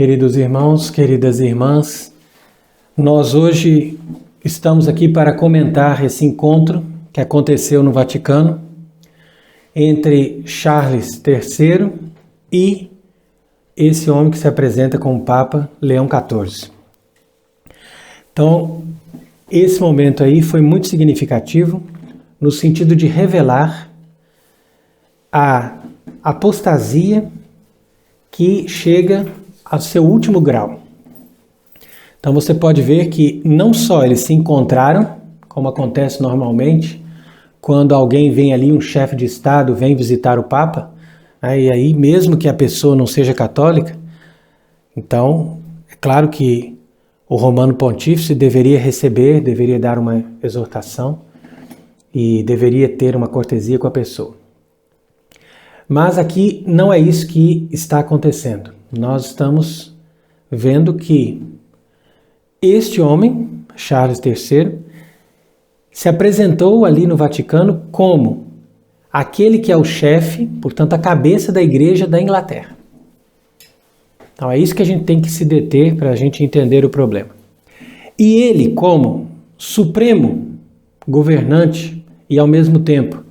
Queridos irmãos, queridas irmãs, nós hoje estamos aqui para comentar esse encontro que aconteceu no Vaticano entre Charles III e esse homem que se apresenta como Papa Leão XIV. Então, esse momento aí foi muito significativo no sentido de revelar a apostasia que chega ao seu último grau. Então você pode ver que não só eles se encontraram, como acontece normalmente, quando alguém vem ali, um chefe de Estado vem visitar o Papa, e aí mesmo que a pessoa não seja católica, então é claro que o Romano Pontífice deveria receber, deveria dar uma exortação e deveria ter uma cortesia com a pessoa. Mas aqui não é isso que está acontecendo. Nós estamos vendo que este homem, Charles III, se apresentou ali no Vaticano como aquele que é o chefe, portanto a cabeça da Igreja da Inglaterra. Então é isso que a gente tem que se deter para a gente entender o problema. E ele, como supremo governante e ao mesmo tempo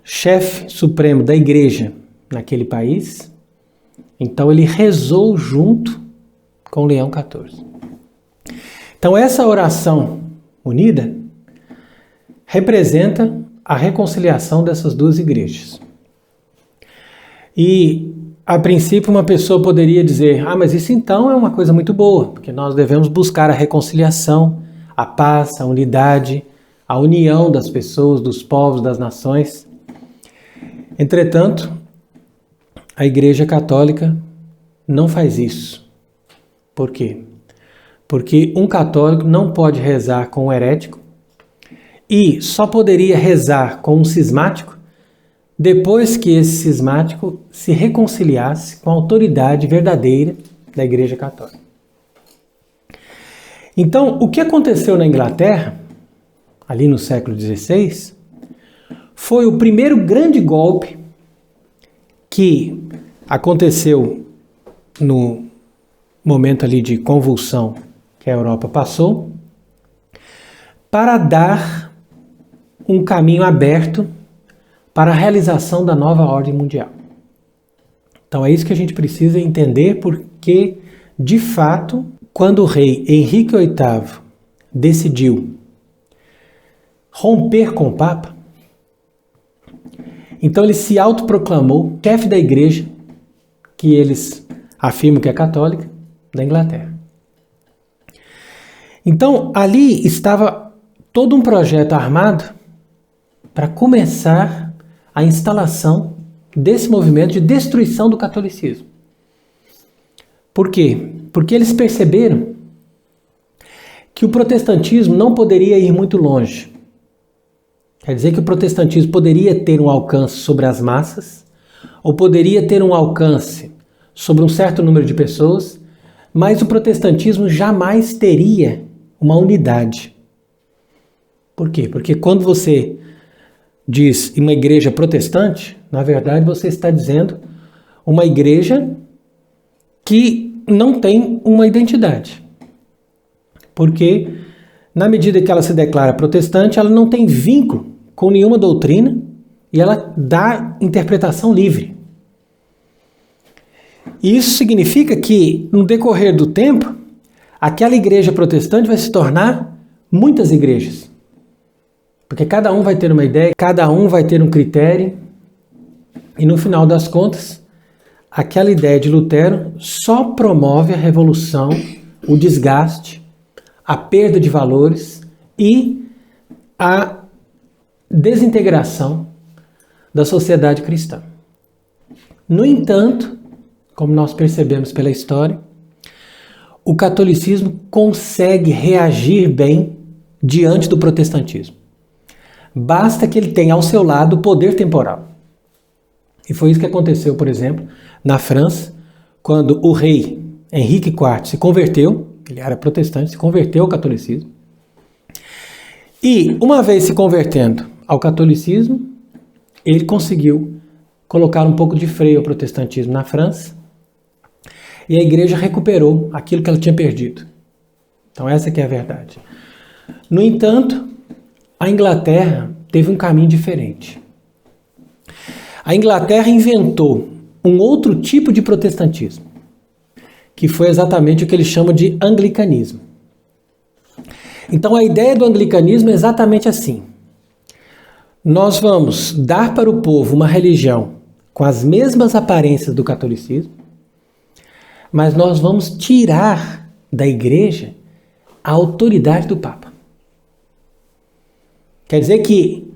chefe supremo da Igreja naquele país, então ele rezou junto com Leão XIV. Então essa oração unida representa a reconciliação dessas duas igrejas. E a princípio uma pessoa poderia dizer, mas isso então é uma coisa muito boa, porque nós devemos buscar a reconciliação, a paz, a unidade, a união das pessoas, dos povos, das nações. Entretanto, a Igreja Católica não faz isso. Por quê? Porque um católico não pode rezar com um herético e só poderia rezar com um cismático depois que esse cismático se reconciliasse com a autoridade verdadeira da Igreja Católica. Então, o que aconteceu na Inglaterra, ali no século XVI, foi o primeiro grande golpe que aconteceu no momento ali de convulsão que a Europa passou, para dar um caminho aberto para a realização da nova ordem mundial. Então é isso que a gente precisa entender, porque, de fato, quando o rei Henrique VIII decidiu romper com o Papa, então ele se autoproclamou chefe da igreja, que eles afirmam que é católica, da Inglaterra. Então ali estava todo um projeto armado para começar a instalação desse movimento de destruição do catolicismo. Por quê? Porque eles perceberam que o protestantismo não poderia ir muito longe. Quer dizer que o protestantismo poderia ter um alcance sobre as massas, ou poderia ter um alcance sobre um certo número de pessoas, mas o protestantismo jamais teria uma unidade. Por quê? Porque quando você diz uma igreja protestante, na verdade você está dizendo uma igreja que não tem uma identidade. Porque na medida que ela se declara protestante, ela não tem vínculo com nenhuma doutrina e ela dá interpretação livre. E isso significa que, no decorrer do tempo, aquela igreja protestante vai se tornar muitas igrejas. Porque cada um vai ter uma ideia, cada um vai ter um critério, e no final das contas, aquela ideia de Lutero só promove a revolução, o desgaste, a perda de valores e a desintegração da sociedade cristã. No entanto, como nós percebemos pela história, o catolicismo consegue reagir bem diante do protestantismo. Basta que ele tenha ao seu lado o poder temporal. E foi isso que aconteceu, por exemplo, na França, quando o rei Henrique IV se converteu, ele era protestante, se converteu ao catolicismo. E, uma vez se convertendo ao catolicismo, ele conseguiu colocar um pouco de freio ao protestantismo na França e a igreja recuperou aquilo que ela tinha perdido. Então essa que é a verdade. No entanto, a Inglaterra teve um caminho diferente. A Inglaterra inventou um outro tipo de protestantismo, que foi exatamente o que eles chamam de anglicanismo. Então a ideia do anglicanismo é exatamente assim. Nós vamos dar para o povo uma religião com as mesmas aparências do catolicismo, mas nós vamos tirar da igreja a autoridade do Papa. Quer dizer que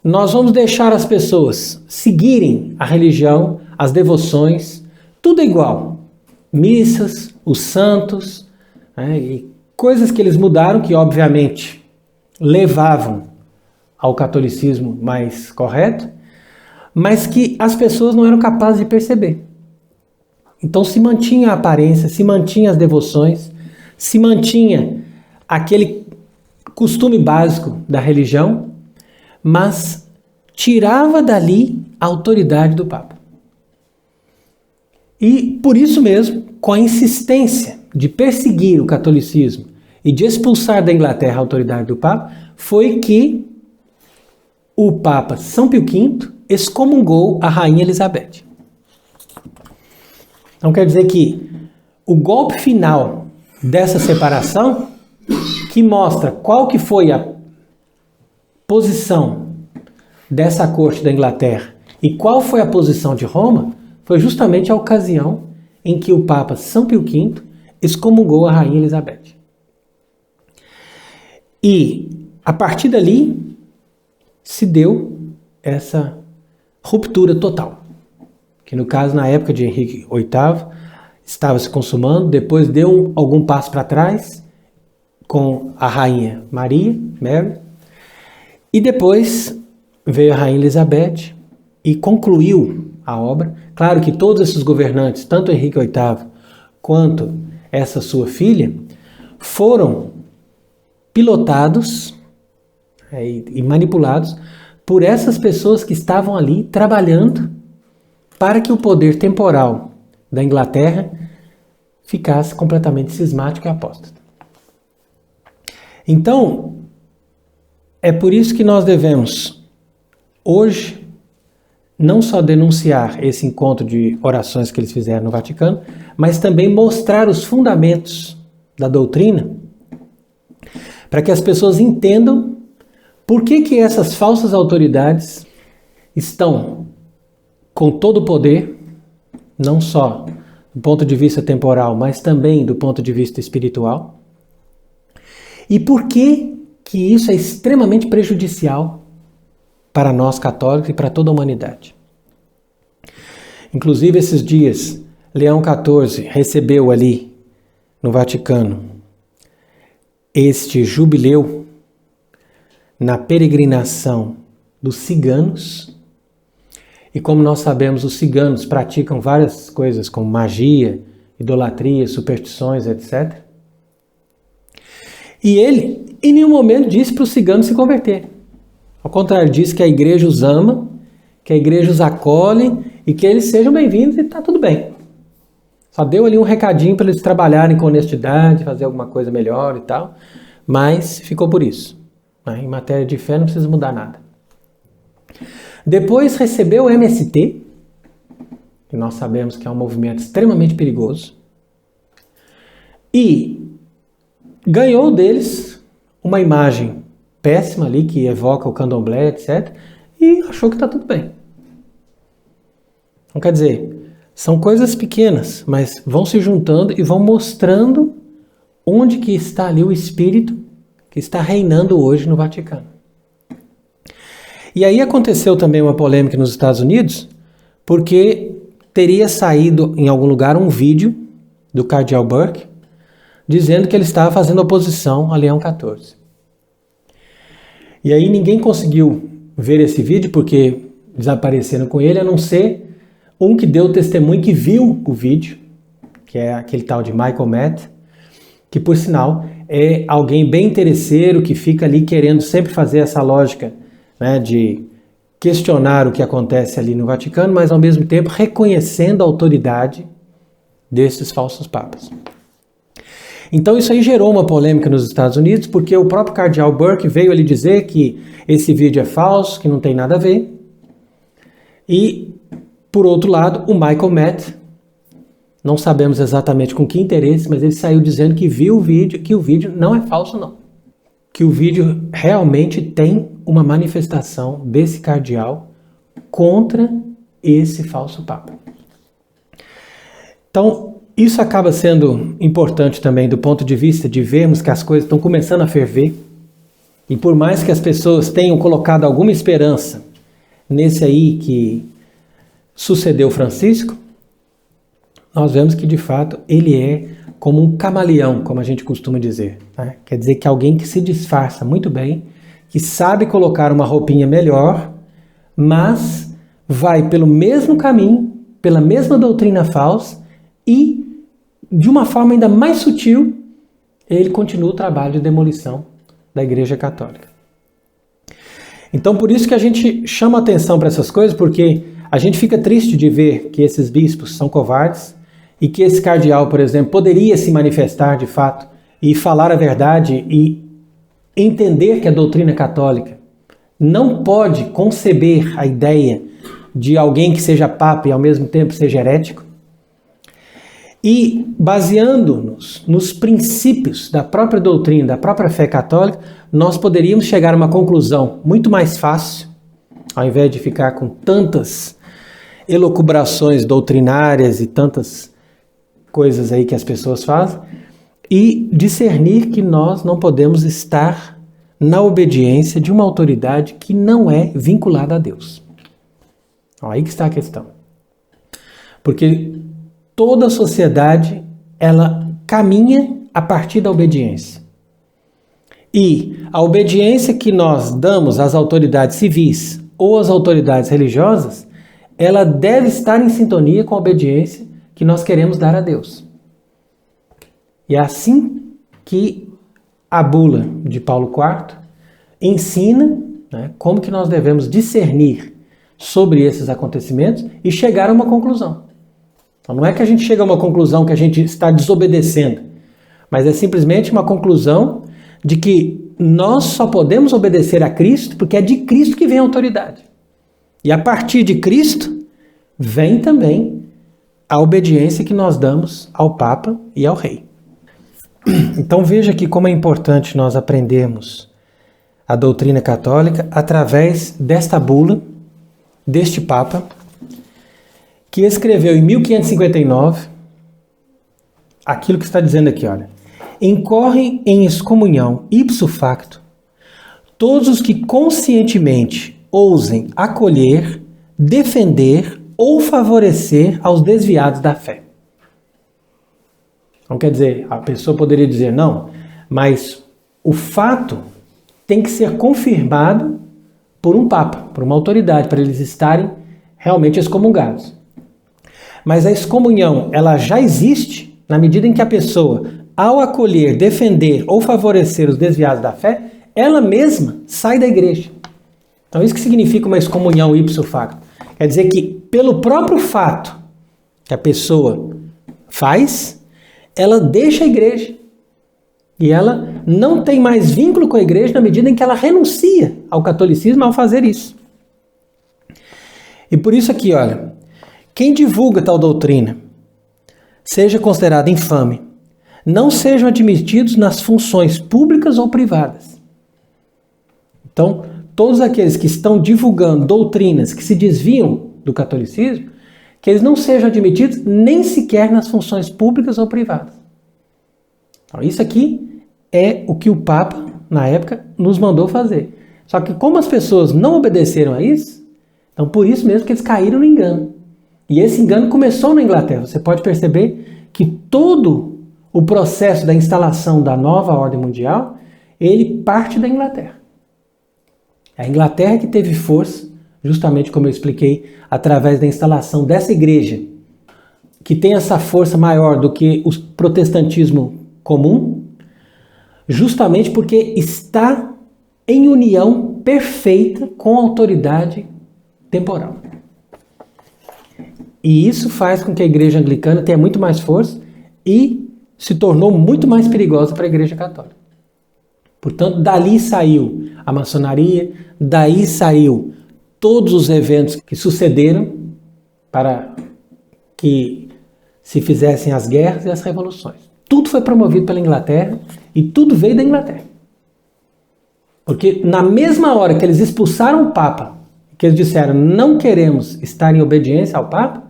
nós vamos deixar as pessoas seguirem a religião, as devoções, tudo é igual. Missas, os santos, e coisas que eles mudaram que, obviamente, levavam ao catolicismo mais correto, mas que as pessoas não eram capazes de perceber. Então se mantinha a aparência, se mantinha as devoções, se mantinha aquele costume básico da religião, mas tirava dali a autoridade do Papa. E por isso mesmo, com a insistência de perseguir o catolicismo e de expulsar da Inglaterra a autoridade do Papa, foi que o Papa São Pio V excomungou a Rainha Elizabeth. Então quer dizer que o golpe final dessa separação, que mostra qual que foi a posição dessa corte da Inglaterra e qual foi a posição de Roma, foi justamente a ocasião em que o Papa São Pio V excomungou a Rainha Elizabeth. E a partir dali se deu essa ruptura total, que no caso, na época de Henrique VIII, estava se consumando, depois deu algum passo para trás com a Rainha Maria, Mary, e depois veio a Rainha Elizabeth e concluiu a obra. Claro que todos esses governantes, tanto Henrique VIII quanto essa sua filha, foram pilotados e manipulados por essas pessoas que estavam ali trabalhando para que o poder temporal da Inglaterra ficasse completamente cismático e apóstata. Então, é por isso que nós devemos, hoje, não só denunciar esse encontro de orações que eles fizeram no Vaticano, mas também mostrar os fundamentos da doutrina, para que as pessoas entendam por que essas falsas autoridades estão com todo o poder, não só do ponto de vista temporal, mas também do ponto de vista espiritual, e por que isso é extremamente prejudicial para nós católicos e para toda a humanidade. Inclusive, esses dias, Leão XIV recebeu ali no Vaticano este jubileu na peregrinação dos ciganos. E como nós sabemos, os ciganos praticam várias coisas como magia, idolatria, superstições, etc. E ele, em nenhum momento, disse para os ciganos se converter. Ao contrário, disse que a igreja os ama, que a igreja os acolhe e que eles sejam bem-vindos e está tudo bem. Só deu ali um recadinho para eles trabalharem com honestidade, fazer alguma coisa melhor e tal, mas ficou por isso. Em matéria de fé não precisa mudar nada. Depois recebeu o MST, que nós sabemos que é um movimento extremamente perigoso, e ganhou deles uma imagem péssima ali, que evoca o candomblé, etc., e achou que está tudo bem. Então, quer dizer, são coisas pequenas, mas vão se juntando e vão mostrando onde que está ali o espírito que está reinando hoje no Vaticano. E aí aconteceu também uma polêmica nos Estados Unidos, porque teria saído em algum lugar um vídeo do Cardeal Burke dizendo que ele estava fazendo oposição a Leão XIV. E aí ninguém conseguiu ver esse vídeo porque desapareceram com ele, a não ser um que deu testemunho que viu o vídeo, que é aquele tal de Michael Matt, que por sinal é alguém bem interesseiro, que fica ali querendo sempre fazer essa lógica, né, de questionar o que acontece ali no Vaticano, mas ao mesmo tempo reconhecendo a autoridade desses falsos papas. Então isso aí gerou uma polêmica nos Estados Unidos, porque o próprio cardeal Burke veio ali dizer que esse vídeo é falso, que não tem nada a ver. E, por outro lado, o Michael Matt, não sabemos exatamente com que interesse, mas ele saiu dizendo que viu o vídeo, que o vídeo não é falso não. Que o vídeo realmente tem uma manifestação desse cardeal contra esse falso papa. Então, isso acaba sendo importante também do ponto de vista de vermos que as coisas estão começando a ferver. E por mais que as pessoas tenham colocado alguma esperança nesse aí que sucedeu Francisco, nós vemos que de fato ele é como um camaleão, como a gente costuma dizer. Né? Quer dizer que alguém que se disfarça muito bem, que sabe colocar uma roupinha melhor, mas vai pelo mesmo caminho, pela mesma doutrina falsa e, de uma forma ainda mais sutil, ele continua o trabalho de demolição da Igreja Católica. Então, por isso que a gente chama atenção para essas coisas, porque a gente fica triste de ver que esses bispos são covardes e que esse cardeal, por exemplo, poderia se manifestar de fato e falar a verdade e entender que a doutrina católica não pode conceber a ideia de alguém que seja papa e ao mesmo tempo seja herético. E baseando-nos nos princípios da própria doutrina, da própria fé católica, nós poderíamos chegar a uma conclusão muito mais fácil, ao invés de ficar com tantas elucubrações doutrinárias e tantas coisas aí que as pessoas fazem, e discernir que nós não podemos estar na obediência de uma autoridade que não é vinculada a Deus. Aí que está a questão. Porque toda a sociedade, ela caminha a partir da obediência. E a obediência que nós damos às autoridades civis ou às autoridades religiosas, ela deve estar em sintonia com a obediência que nós queremos dar a Deus. E é assim que a bula de Paulo IV ensina, né, como que nós devemos discernir sobre esses acontecimentos e chegar a uma conclusão. Então não é que a gente chega a uma conclusão que a gente está desobedecendo, mas é simplesmente uma conclusão de que nós só podemos obedecer a Cristo porque é de Cristo que vem a autoridade. E a partir de Cristo vem também a obediência que nós damos ao Papa e ao Rei. Então veja aqui como é importante nós aprendermos a doutrina católica através desta bula, deste Papa, que escreveu em 1559 aquilo que está dizendo aqui, olha. Incorrem em excomunhão ipso facto todos os que conscientemente ousem acolher, defender ou favorecer aos desviados da fé. Então quer dizer, a pessoa poderia dizer, não, mas o fato tem que ser confirmado por um papa, por uma autoridade, para eles estarem realmente excomungados. Mas a excomunhão, ela já existe na medida em que a pessoa, ao acolher, defender ou favorecer os desviados da fé, ela mesma sai da igreja. Então isso que significa uma excomunhão ipso facto. Quer dizer que pelo próprio fato que a pessoa faz, ela deixa a igreja. E ela não tem mais vínculo com a igreja na medida em que ela renuncia ao catolicismo ao fazer isso. E por isso aqui, olha, quem divulga tal doutrina seja considerado infame, não sejam admitidos nas funções públicas ou privadas. Então, todos aqueles que estão divulgando doutrinas que se desviam do catolicismo, que eles não sejam admitidos nem sequer nas funções públicas ou privadas. Então, isso aqui é o que o Papa, na época, nos mandou fazer. Só que como as pessoas não obedeceram a isso, então por isso mesmo que eles caíram no engano. E esse engano começou na Inglaterra. Você pode perceber que todo o processo da instalação da nova ordem mundial, ele parte da Inglaterra. A Inglaterra que teve força, justamente como eu expliquei, através da instalação dessa igreja, que tem essa força maior do que o protestantismo comum, justamente porque está em união perfeita com a autoridade temporal. E isso faz com que a igreja anglicana tenha muito mais força e se tornou muito mais perigosa para a igreja católica. Portanto, dali saiu a maçonaria, daí saiu todos os eventos que sucederam para que se fizessem as guerras e as revoluções. Tudo foi promovido pela Inglaterra e tudo veio da Inglaterra. Porque na mesma hora que eles expulsaram o Papa, que eles disseram não queremos estar em obediência ao Papa,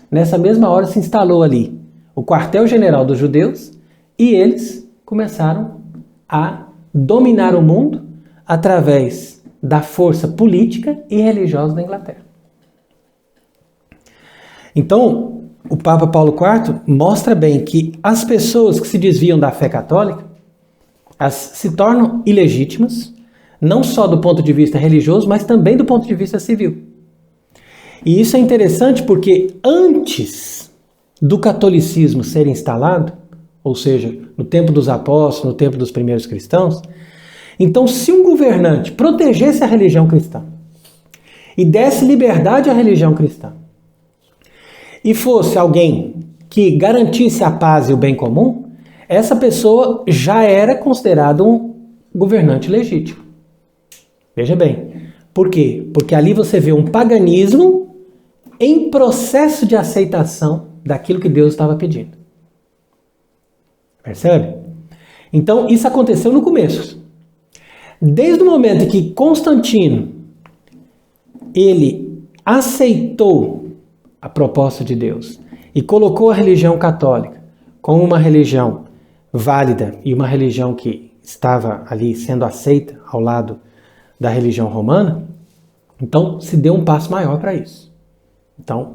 nessa mesma hora se instalou ali o quartel-general dos judeus e eles começaram a dominar o mundo através da força política e religiosa da Inglaterra. Então, o Papa Paulo IV mostra bem que as pessoas que se desviam da fé católica, elas se tornam ilegítimas, não só do ponto de vista religioso, mas também do ponto de vista civil. E isso é interessante porque antes do catolicismo ser instalado, ou seja, no tempo dos apóstolos, no tempo dos primeiros cristãos, então se um governante protegesse a religião cristã e desse liberdade à religião cristã, e fosse alguém que garantisse a paz e o bem comum, essa pessoa já era considerada um governante legítimo. Veja bem, por quê? Porque ali você vê um paganismo em processo de aceitação daquilo que Deus estava pedindo. Percebe? Então, isso aconteceu no começo. Desde o momento em que Constantino ele aceitou a proposta de Deus e colocou a religião católica como uma religião válida e uma religião que estava ali sendo aceita ao lado da religião romana, então se deu um passo maior para isso. Então,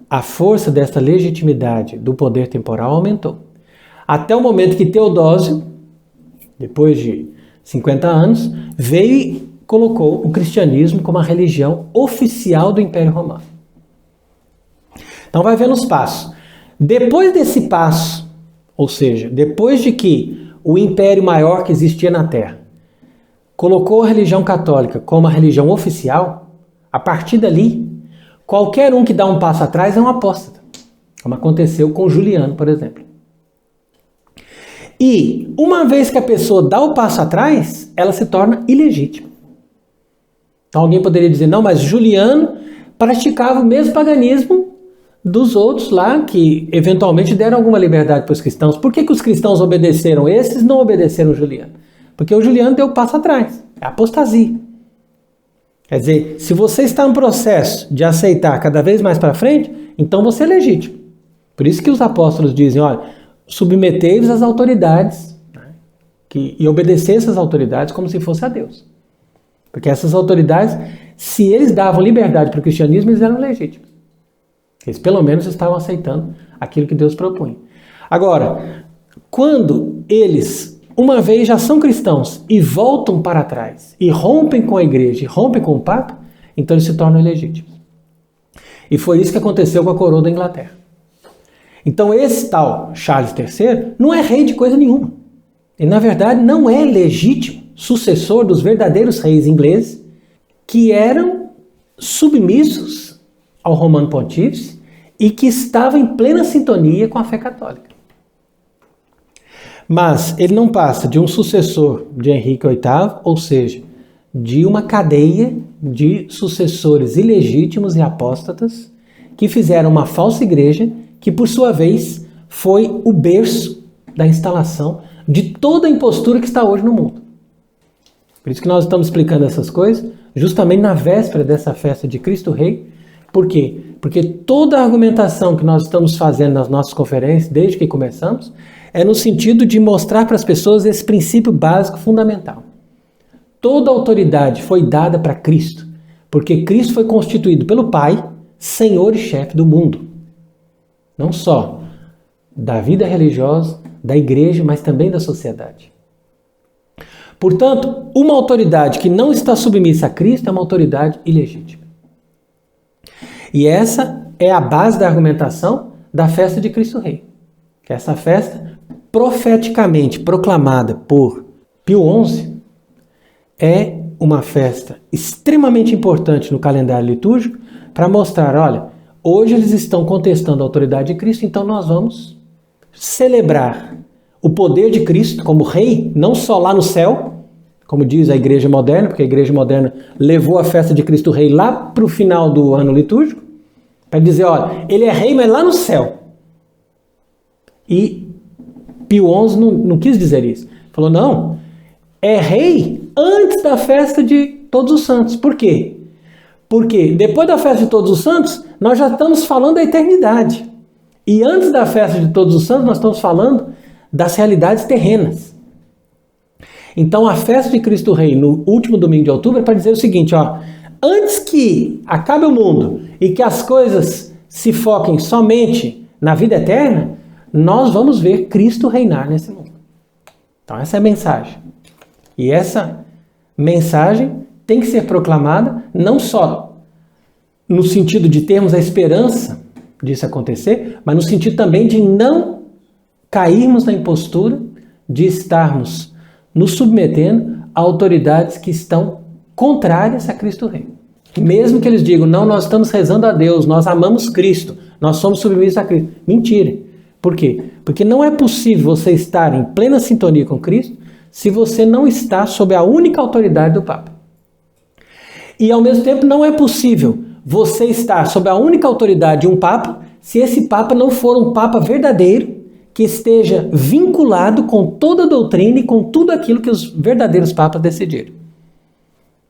a força dessa legitimidade do poder temporal aumentou. Até o momento que Teodósio, depois de 50 anos, veio e colocou o cristianismo como a religião oficial do Império Romano. Então vai vendo os passos. Depois desse passo, ou seja, depois de que o império maior que existia na Terra colocou a religião católica como a religião oficial, a partir dali, qualquer um que dá um passo atrás é um apóstata, como aconteceu com Juliano, por exemplo. E uma vez que a pessoa dá o passo atrás, ela se torna ilegítima. Então alguém poderia dizer, não, mas Juliano praticava o mesmo paganismo dos outros lá, que eventualmente deram alguma liberdade para os cristãos. Por que os cristãos obedeceram esses e não obedeceram Juliano? Porque o Juliano deu o passo atrás, é apostasia. Quer dizer, se você está em processo de aceitar cada vez mais para frente, então você é legítimo. Por isso que os apóstolos dizem, olha, submetei-vos às autoridades, né, e obedecer essas autoridades como se fosse a Deus. Porque essas autoridades, se eles davam liberdade para o cristianismo, eles eram legítimos. Eles pelo menos estavam aceitando aquilo que Deus propunha. Agora, quando eles, uma vez já são cristãos e voltam para trás, e rompem com a igreja, e rompem com o Papa, então eles se tornam ilegítimos. E foi isso que aconteceu com a coroa da Inglaterra. Então esse tal Charles III não é rei de coisa nenhuma. Ele, na verdade, não é legítimo sucessor dos verdadeiros reis ingleses que eram submissos ao Romano Pontífice e que estavam em plena sintonia com a fé católica. Mas ele não passa de um sucessor de Henrique VIII, ou seja, de uma cadeia de sucessores ilegítimos e apóstatas que fizeram uma falsa igreja que, por sua vez, foi o berço da instalação de toda a impostura que está hoje no mundo. Por isso que nós estamos explicando essas coisas, justamente na véspera dessa festa de Cristo Rei. Por quê? Porque toda a argumentação que nós estamos fazendo nas nossas conferências, desde que começamos, é no sentido de mostrar para as pessoas esse princípio básico fundamental. Toda autoridade foi dada para Cristo, porque Cristo foi constituído pelo Pai, Senhor e chefe do mundo. Não só da vida religiosa, da igreja, mas também da sociedade. Portanto, uma autoridade que não está submissa a Cristo é uma autoridade ilegítima. E essa é a base da argumentação da festa de Cristo Rei. Que essa festa, profeticamente proclamada por Pio XI, é uma festa extremamente importante no calendário litúrgico para mostrar, olha, Hoje eles estão contestando a autoridade de Cristo, então nós vamos celebrar o poder de Cristo como rei, não só lá no céu, como diz a igreja moderna, porque a igreja moderna levou a festa de Cristo Rei lá para o final do ano litúrgico, para dizer, olha, ele é rei, mas lá no céu. E Pio XI não quis dizer isso. Falou, não, é rei antes da festa de Todos os Santos. Por quê? Porque depois da festa de Todos os Santos, nós já estamos falando da eternidade. E antes da festa de Todos os Santos, nós estamos falando das realidades terrenas. Então a festa de Cristo Rei no último domingo de outubro é para dizer o seguinte, ó, antes que acabe o mundo e que as coisas se foquem somente na vida eterna, nós vamos ver Cristo reinar nesse mundo. Então essa é a mensagem. E essa mensagem tem que ser proclamada não só no sentido de termos a esperança disso acontecer, mas no sentido também de não cairmos na impostura de estarmos nos submetendo a autoridades que estão contrárias a Cristo Rei. Mesmo que eles digam, não, nós estamos rezando a Deus, nós amamos Cristo, nós somos submissos a Cristo. Mentira. Por quê? Porque não é possível você estar em plena sintonia com Cristo se você não está sob a única autoridade do Papa. E ao mesmo tempo não é possível você estar sob a única autoridade de um Papa se esse Papa não for um Papa verdadeiro que esteja vinculado com toda a doutrina e com tudo aquilo que os verdadeiros papas decidiram.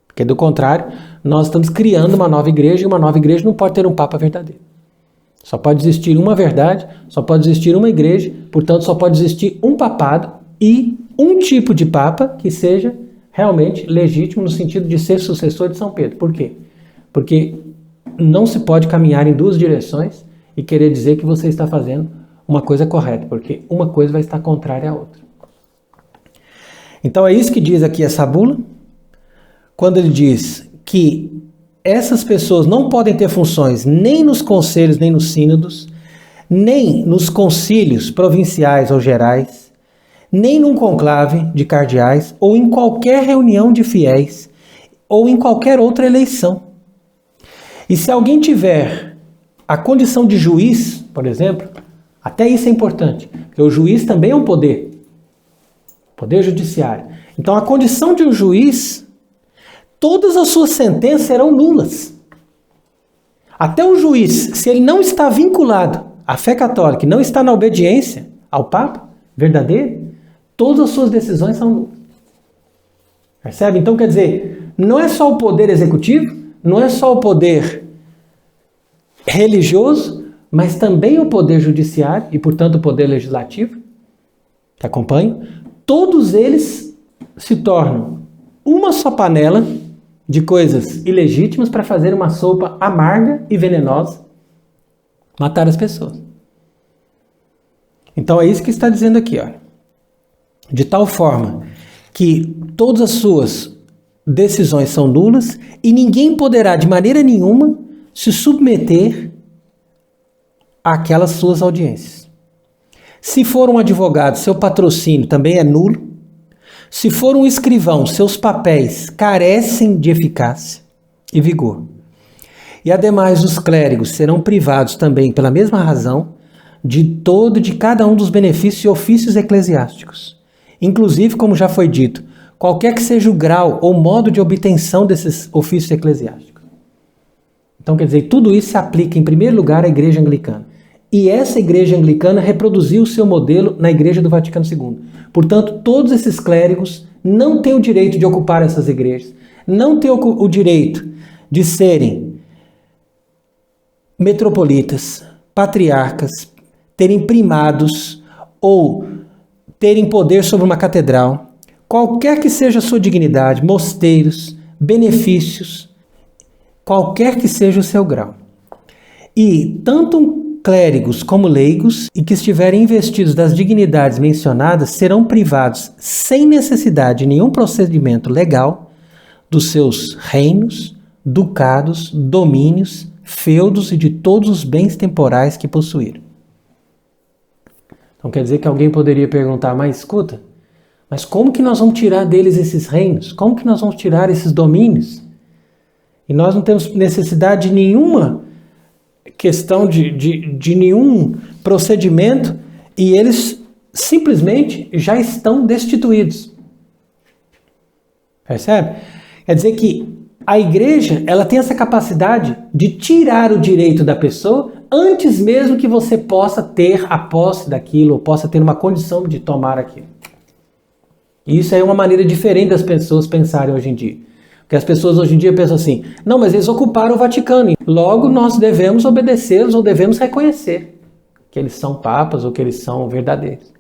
Porque, do contrário, nós estamos criando uma nova igreja e uma nova igreja não pode ter um papa verdadeiro. Só pode existir uma verdade, só pode existir uma igreja, portanto, só pode existir um papado e um tipo de papa que seja realmente legítimo no sentido de ser sucessor de São Pedro. Por quê? Porque não se pode caminhar em duas direções e querer dizer que você está fazendo uma coisa correta, porque uma coisa vai estar contrária à outra. Então é isso que diz aqui essa bula, quando ele diz que essas pessoas não podem ter funções nem nos conselhos, nem nos sínodos, nem nos concílios provinciais ou gerais, nem num conclave de cardeais, ou em qualquer reunião de fiéis, ou em qualquer outra eleição. E se alguém tiver a condição de juiz, por exemplo, até isso é importante, porque o juiz também é um poder judiciário. Então a condição de um juiz, todas as suas sentenças serão nulas. Até o juiz, se ele não está vinculado à fé católica, não está na obediência ao Papa verdadeiro, todas as suas decisões são nulas. Percebe? Então quer dizer, não é só o poder executivo, não é só o poder religioso, mas também o poder judiciário e, portanto, o poder legislativo, que acompanham, todos eles se tornam uma só panela de coisas ilegítimas para fazer uma sopa amarga e venenosa, matar as pessoas. Então é isso que está dizendo aqui, olha. De tal forma que todas as suas decisões são nulas e ninguém poderá de maneira nenhuma se submeter àquelas suas audiências. Se for um advogado, seu patrocínio também é nulo. Se for um escrivão, seus papéis carecem de eficácia e vigor. E ademais os clérigos serão privados também, pela mesma razão, de cada um dos benefícios e ofícios eclesiásticos. Inclusive, como já foi dito, qualquer que seja o grau ou modo de obtenção desses ofícios eclesiásticos. Então, quer dizer, tudo isso se aplica, em primeiro lugar, à Igreja Anglicana. E essa Igreja Anglicana reproduziu o seu modelo na Igreja do Vaticano II. Portanto, todos esses clérigos não têm o direito de ocupar essas igrejas, não têm o direito de serem metropolitas, patriarcas, terem primados ou terem poder sobre uma catedral, qualquer que seja a sua dignidade, mosteiros, benefícios, qualquer que seja o seu grau. E tanto clérigos como leigos e que estiverem investidos das dignidades mencionadas serão privados sem necessidade de nenhum procedimento legal dos seus reinos, ducados, domínios, feudos e de todos os bens temporais que possuíram. Então quer dizer que alguém poderia perguntar, mas escuta, mas como que nós vamos tirar deles esses reinos? Como que nós vamos tirar esses domínios? E nós não temos necessidade de nenhuma questão de nenhum procedimento e eles simplesmente já estão destituídos. Percebe? Quer dizer que a igreja, ela tem essa capacidade de tirar o direito da pessoa antes mesmo que você possa ter a posse daquilo, ou possa ter uma condição de tomar aquilo. E isso é uma maneira diferente das pessoas pensarem hoje em dia. Porque as pessoas hoje em dia pensam assim, não, mas eles ocuparam o Vaticano, logo nós devemos obedecê-los ou devemos reconhecer que eles são papas ou que eles são verdadeiros.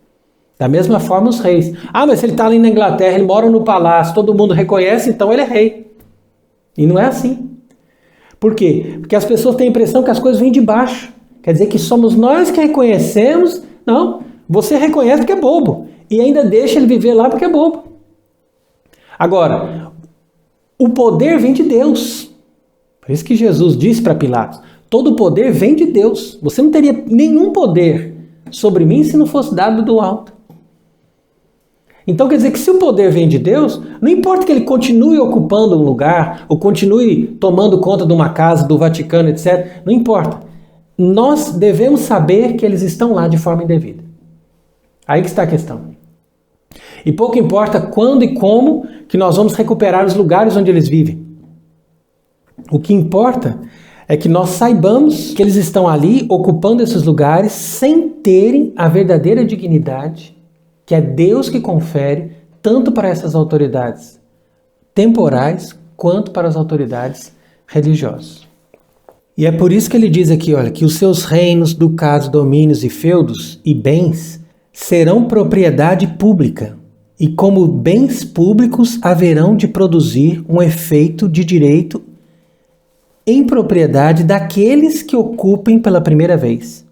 Da mesma forma os reis. Ah, mas ele está ali na Inglaterra, ele mora no palácio, todo mundo reconhece, então ele é rei. E não é assim. Por quê? Porque as pessoas têm a impressão que as coisas vêm de baixo. Quer dizer que somos nós que reconhecemos. Não, você reconhece porque é bobo. E ainda deixa ele viver lá porque é bobo. Agora, o poder vem de Deus. Por isso que Jesus disse para Pilatos, todo o poder vem de Deus. Você não teria nenhum poder sobre mim se não fosse dado do alto. Então quer dizer que se o poder vem de Deus, não importa que ele continue ocupando um lugar, ou continue tomando conta de uma casa, do Vaticano, etc. Não importa. Nós devemos saber que eles estão lá de forma indevida. Aí que está a questão. E pouco importa quando e como que nós vamos recuperar os lugares onde eles vivem. O que importa é que nós saibamos que eles estão ali ocupando esses lugares sem terem a verdadeira dignidade que é Deus que confere tanto para essas autoridades temporais quanto para as autoridades religiosas. E é por isso que ele diz aqui, olha, que os seus reinos, ducados, domínios e feudos e bens serão propriedade pública e como bens públicos haverão de produzir um efeito de direito em propriedade daqueles que ocupem pela primeira vez.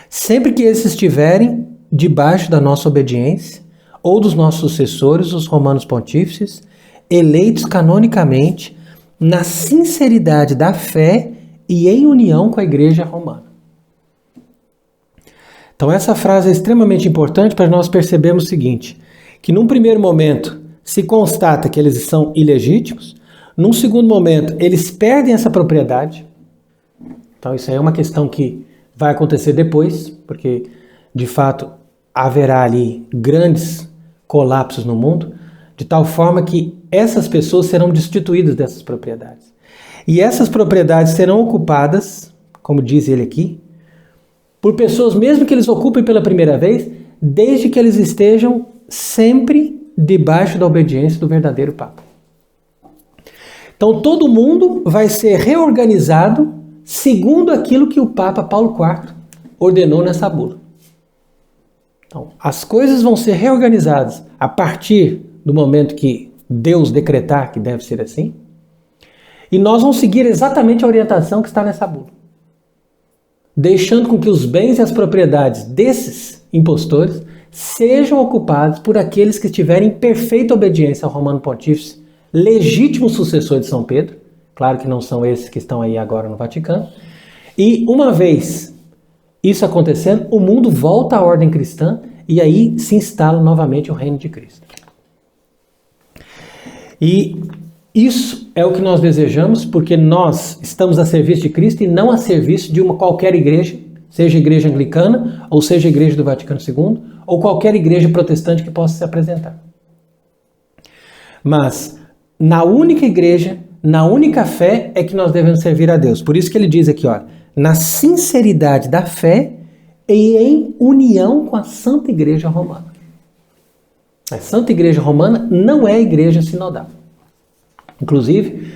Sempre que esses estiverem debaixo da nossa obediência, ou dos nossos sucessores, os romanos pontífices, eleitos canonicamente na sinceridade da fé e em união com a Igreja Romana. Então essa frase é extremamente importante para nós percebermos o seguinte, que num primeiro momento se constata que eles são ilegítimos, num segundo momento eles perdem essa propriedade. Então isso aí é uma questão que vai acontecer depois, porque de fato haverá ali grandes colapsos no mundo, de tal forma que essas pessoas serão destituídas dessas propriedades. E essas propriedades serão ocupadas, como diz ele aqui, por pessoas mesmo que eles ocupem pela primeira vez, desde que eles estejam sempre debaixo da obediência do verdadeiro Papa. Então todo mundo vai ser reorganizado segundo aquilo que o Papa Paulo IV ordenou nessa bula. Então, as coisas vão ser reorganizadas a partir do momento que Deus decretar que deve ser assim, e nós vamos seguir exatamente a orientação que está nessa bula, deixando com que os bens e as propriedades desses impostores sejam ocupados por aqueles que estiverem em perfeita obediência ao Romano Pontífice, legítimo sucessor de São Pedro, claro que não são esses que estão aí agora no Vaticano, e uma vez isso acontecendo, o mundo volta à ordem cristã e aí se instala novamente o reino de Cristo. E isso é o que nós desejamos, porque nós estamos a serviço de Cristo e não a serviço de uma qualquer igreja, seja a igreja anglicana, ou seja a igreja do Vaticano II, ou qualquer igreja protestante que possa se apresentar. Mas na única igreja, na única fé é que nós devemos servir a Deus. Por isso que ele diz aqui, olha, na sinceridade da fé e em união com a Santa Igreja Romana. A Santa Igreja Romana não é a igreja sinodal. Inclusive,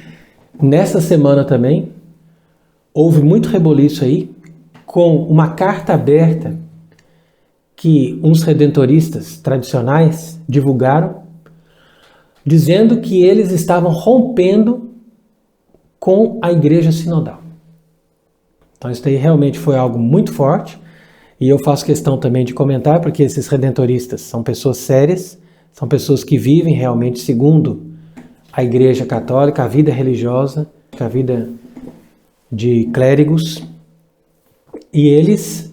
nessa semana também, houve muito reboliço aí com uma carta aberta que uns redentoristas tradicionais divulgaram, dizendo que eles estavam rompendo com a igreja sinodal. Então isso daí realmente foi algo muito forte, e eu faço questão também de comentar, porque esses redentoristas são pessoas sérias, são pessoas que vivem realmente segundo a Igreja Católica, a vida religiosa, a vida de clérigos, e eles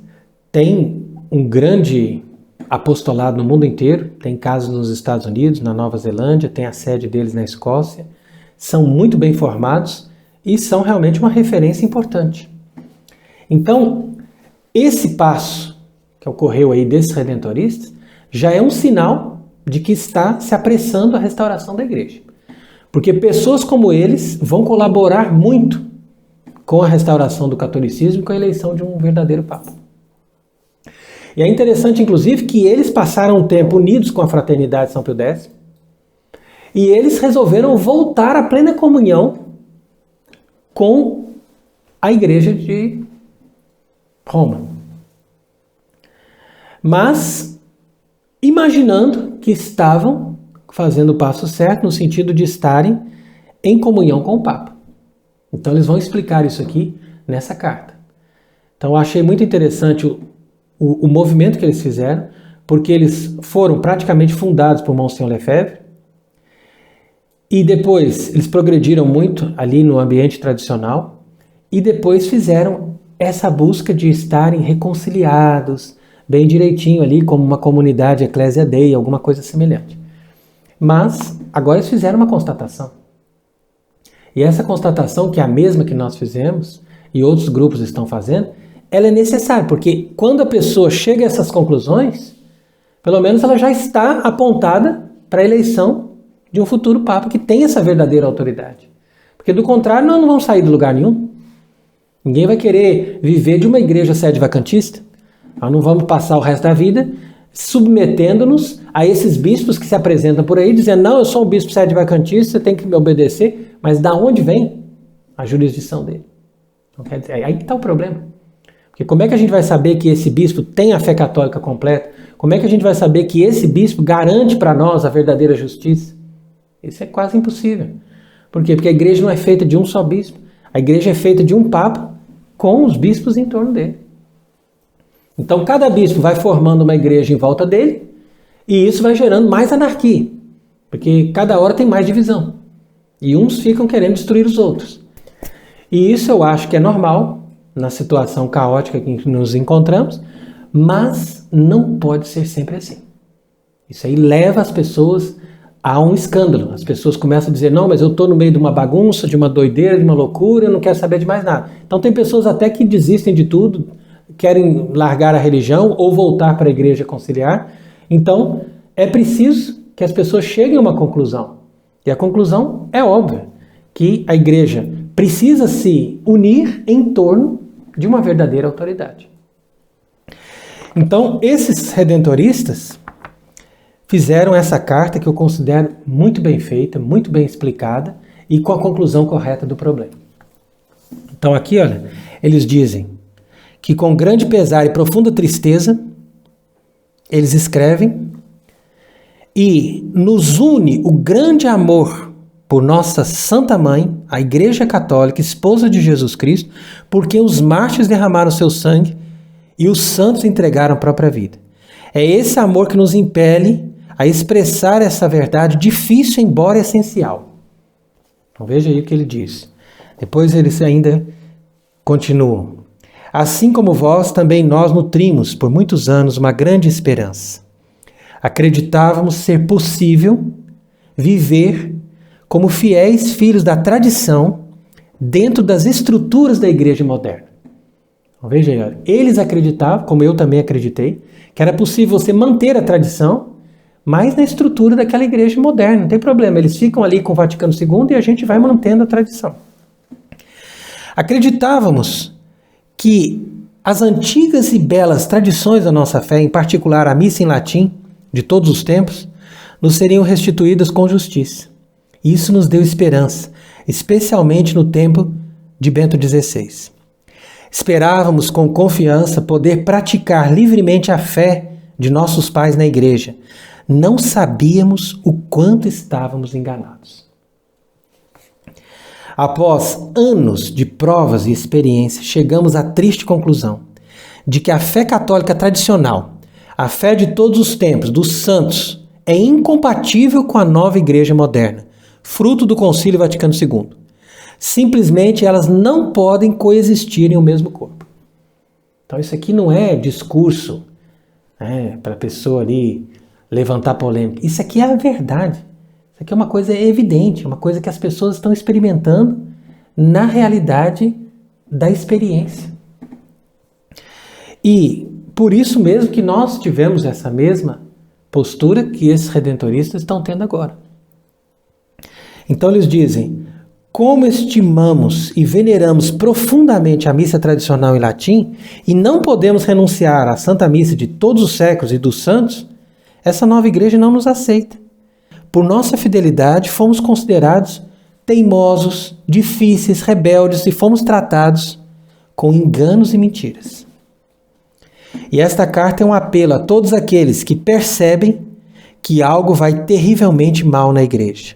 têm um grande apostolado no mundo inteiro, tem casos nos Estados Unidos, na Nova Zelândia, tem a sede deles na Escócia, são muito bem formados e são realmente uma referência importante. Então, esse passo que ocorreu aí desses redentoristas já é um sinal de que está se apressando a restauração da igreja. Porque pessoas como eles vão colaborar muito com a restauração do catolicismo e com a eleição de um verdadeiro papa. E é interessante, inclusive, que eles passaram um tempo unidos com a fraternidade de São Pio X e eles resolveram voltar à plena comunhão com a igreja de Roma. Mas imaginando que estavam fazendo o passo certo no sentido de estarem em comunhão com o Papa. Então eles vão explicar isso aqui nessa carta. Então eu achei muito interessante o movimento que eles fizeram, porque eles foram praticamente fundados por Monsenhor Lefebvre, e depois eles progrediram muito ali no ambiente tradicional, e depois fizeram essa busca de estarem reconciliados, bem direitinho ali, como uma comunidade Ecclesia Dei, alguma coisa semelhante. Mas agora eles fizeram uma constatação. E essa constatação, que é a mesma que nós fizemos, e outros grupos estão fazendo, ela é necessária, porque quando a pessoa chega a essas conclusões, pelo menos ela já está apontada para a eleição de um futuro Papa que tem essa verdadeira autoridade. Porque do contrário, nós não vamos sair de lugar nenhum. Ninguém vai querer viver de uma igreja sede vacantista. Nós não vamos passar o resto da vida submetendo-nos a esses bispos que se apresentam por aí, dizendo, não, eu sou um bispo sede vacantista, você tem que me obedecer, mas da onde vem a jurisdição dele? Então, quer dizer, aí que está o problema. Porque como é que a gente vai saber que esse bispo tem a fé católica completa? Como é que a gente vai saber que esse bispo garante para nós a verdadeira justiça? Isso é quase impossível. Por quê? Porque a igreja não é feita de um só bispo. A igreja é feita de um papa com os bispos em torno dele. Então cada bispo vai formando uma igreja em volta dele e isso vai gerando mais anarquia. Porque cada hora tem mais divisão. E uns ficam querendo destruir os outros. E isso eu acho que é normal na situação caótica que nos encontramos, mas não pode ser sempre assim. Isso aí leva as pessoas a um escândalo. As pessoas começam a dizer, não, mas eu estou no meio de uma bagunça, de uma doideira, de uma loucura, eu não quero saber de mais nada. Então tem pessoas até que desistem de tudo, querem largar a religião ou voltar para a igreja conciliar. Então é preciso que as pessoas cheguem a uma conclusão. E a conclusão é óbvia, que a igreja precisa se unir em torno de uma verdadeira autoridade. Então, esses redentoristas fizeram essa carta que eu considero muito bem feita, muito bem explicada e com a conclusão correta do problema. Então aqui, olha, eles dizem que com grande pesar e profunda tristeza, eles escrevem, e nos une o grande amor por nossa Santa Mãe, a Igreja Católica, esposa de Jesus Cristo, porque os mártires derramaram seu sangue e os santos entregaram a própria vida. É esse amor que nos impele a expressar essa verdade difícil, embora essencial. Então veja aí o que ele diz. Depois eles ainda continuam. Assim como vós, também nós nutrimos por muitos anos uma grande esperança. Acreditávamos ser possível viver como fiéis filhos da tradição dentro das estruturas da igreja moderna. Então, veja aí, eles acreditavam, como eu também acreditei, que era possível você manter a tradição, mas na estrutura daquela igreja moderna. Não tem problema, eles ficam ali com o Vaticano II e a gente vai mantendo a tradição. Acreditávamos que as antigas e belas tradições da nossa fé, em particular a missa em latim, de todos os tempos, nos seriam restituídas com justiça. Isso nos deu esperança, especialmente no tempo de Bento XVI. Esperávamos com confiança poder praticar livremente a fé de nossos pais na igreja. Não sabíamos o quanto estávamos enganados. Após anos de provas e experiências, chegamos à triste conclusão de que a fé católica tradicional, a fé de todos os tempos, dos santos, é incompatível com a nova igreja moderna, fruto do Concílio Vaticano II. Simplesmente elas não podem coexistir em um mesmo corpo. Então isso aqui não é discurso para a pessoa ali levantar polêmica. Isso aqui é a verdade. Isso aqui é uma coisa evidente, uma coisa que as pessoas estão experimentando na realidade da experiência. E por isso mesmo que nós tivemos essa mesma postura que esses redentoristas estão tendo agora. Então eles dizem: como estimamos e veneramos profundamente a missa tradicional em latim e não podemos renunciar à Santa Missa de todos os séculos e dos santos, essa nova igreja não nos aceita. Por nossa fidelidade, fomos considerados teimosos, difíceis, rebeldes e fomos tratados com enganos e mentiras. E esta carta é um apelo a todos aqueles que percebem que algo vai terrivelmente mal na igreja,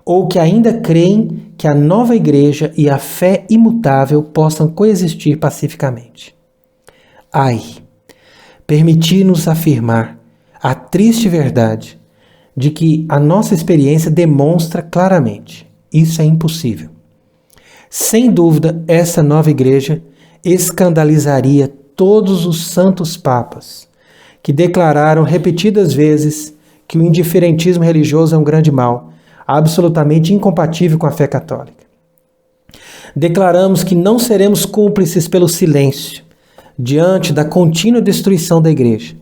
ou que ainda creem que a nova igreja e a fé imutável possam coexistir pacificamente. Ai, permitir-nos afirmar a triste verdade de que a nossa experiência demonstra claramente: isso é impossível. Sem dúvida, essa nova igreja escandalizaria todos os santos papas, que declararam repetidas vezes que o indiferentismo religioso é um grande mal, absolutamente incompatível com a fé católica. Declaramos que não seremos cúmplices pelo silêncio diante da contínua destruição da igreja.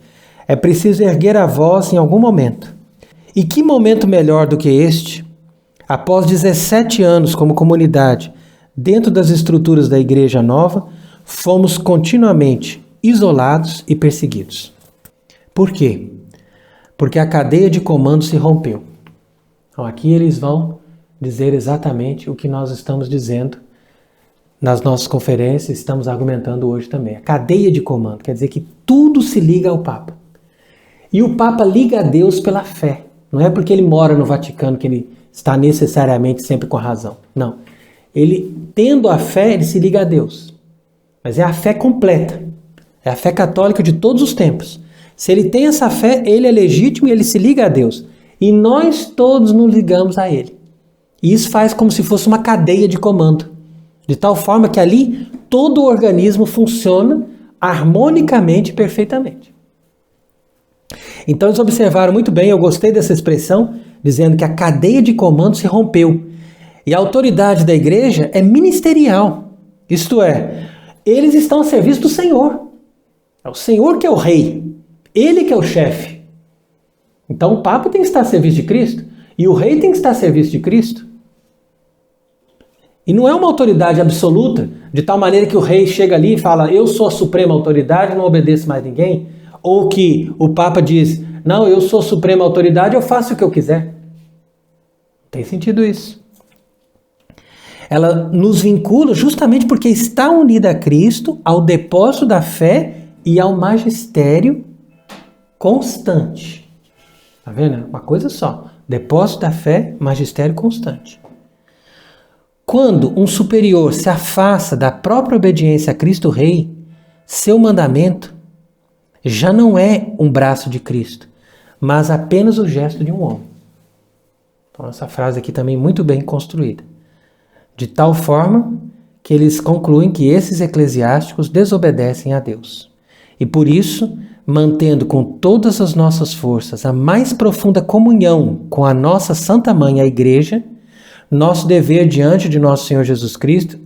É preciso erguer a voz em algum momento. E que momento melhor do que este, após 17 anos como comunidade, dentro das estruturas da igreja nova, fomos continuamente isolados e perseguidos. Por quê? Porque a cadeia de comando se rompeu. Então, aqui eles vão dizer exatamente o que nós estamos dizendo nas nossas conferências, estamos argumentando hoje também. A cadeia de comando quer dizer que tudo se liga ao Papa. E o Papa liga a Deus pela fé. Não é porque ele mora no Vaticano que ele está necessariamente sempre com a razão. Não. Ele, tendo a fé, ele se liga a Deus. Mas é a fé completa. É a fé católica de todos os tempos. Se ele tem essa fé, ele é legítimo e ele se liga a Deus. E nós todos nos ligamos a ele. E isso faz como se fosse uma cadeia de comando. De tal forma que ali todo o organismo funciona harmonicamente e perfeitamente. Então eles observaram muito bem, eu gostei dessa expressão, dizendo que a cadeia de comando se rompeu. E a autoridade da igreja é ministerial. Isto é, eles estão a serviço do Senhor. É o Senhor que é o rei. Ele que é o chefe. Então o Papa tem que estar a serviço de Cristo. E o rei tem que estar a serviço de Cristo. E não é uma autoridade absoluta, de tal maneira que o rei chega ali e fala: eu sou a suprema autoridade, não obedeço mais ninguém. Ou que o Papa diz: não, eu sou a suprema autoridade, eu faço o que eu quiser. Não tem sentido isso. Ela nos vincula justamente porque está unida a Cristo, ao depósito da fé e ao magistério constante. Tá vendo? Uma coisa só. Depósito da fé, magistério constante. Quando um superior se afasta da própria obediência a Cristo Rei, seu mandamento já não é um braço de Cristo, mas apenas o gesto de um homem. Então essa frase aqui também muito bem construída. De tal forma que eles concluem que esses eclesiásticos desobedecem a Deus. E por isso, mantendo com todas as nossas forças a mais profunda comunhão com a nossa Santa Mãe, a Igreja, nosso dever diante de nosso Senhor Jesus Cristo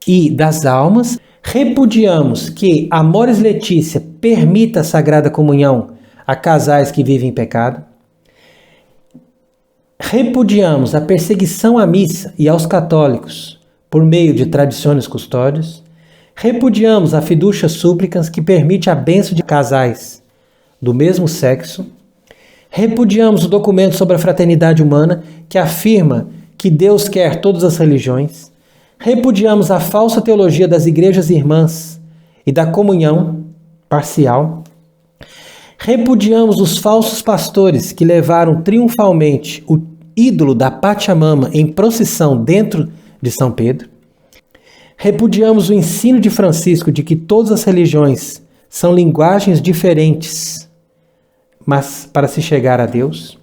e das almas, repudiamos que Amoris Laetitia permita a Sagrada Comunhão a casais que vivem em pecado. Repudiamos a perseguição à missa e aos católicos por meio de tradições custódias. Repudiamos a fiducia súplicas que permite a bênção de casais do mesmo sexo. Repudiamos o documento sobre a fraternidade humana que afirma que Deus quer todas as religiões. Repudiamos a falsa teologia das igrejas irmãs e da comunhão parcial. Repudiamos os falsos pastores que levaram triunfalmente o ídolo da Pachamama em procissão dentro de São Pedro. Repudiamos o ensino de Francisco de que todas as religiões são linguagens diferentes, mas para se chegar a Deus.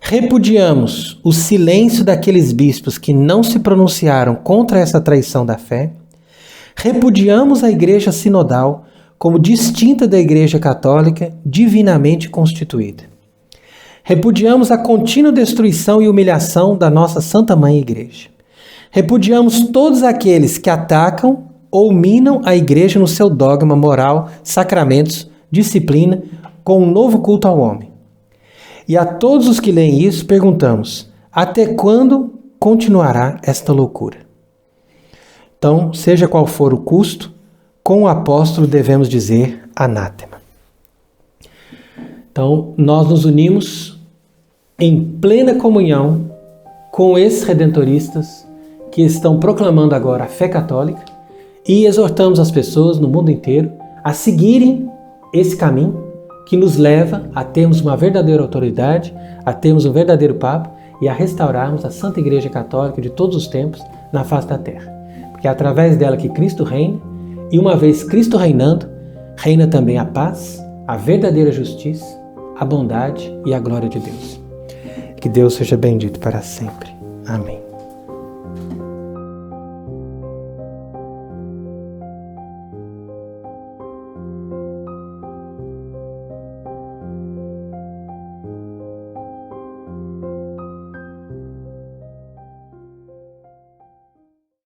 Repudiamos o silêncio daqueles bispos que não se pronunciaram contra essa traição da fé. Repudiamos a Igreja Sinodal como distinta da Igreja Católica divinamente constituída. Repudiamos a contínua destruição e humilhação da nossa Santa Mãe Igreja. Repudiamos todos aqueles que atacam ou minam a igreja no seu dogma moral, sacramentos, disciplina, com um novo culto ao homem. E a todos os que leem isso, perguntamos: até quando continuará esta loucura? Então, seja qual for o custo, com o apóstolo devemos dizer anátema. Então, nós nos unimos em plena comunhão com esses redentoristas que estão proclamando agora a fé católica e exortamos as pessoas no mundo inteiro a seguirem esse caminho que nos leva a termos uma verdadeira autoridade, a termos um verdadeiro Papa e a restaurarmos a Santa Igreja Católica de todos os tempos na face da terra. Porque é através dela que Cristo reina, e uma vez Cristo reinando, reina também a paz, a verdadeira justiça, a bondade e a glória de Deus. Que Deus seja bendito para sempre. Amém.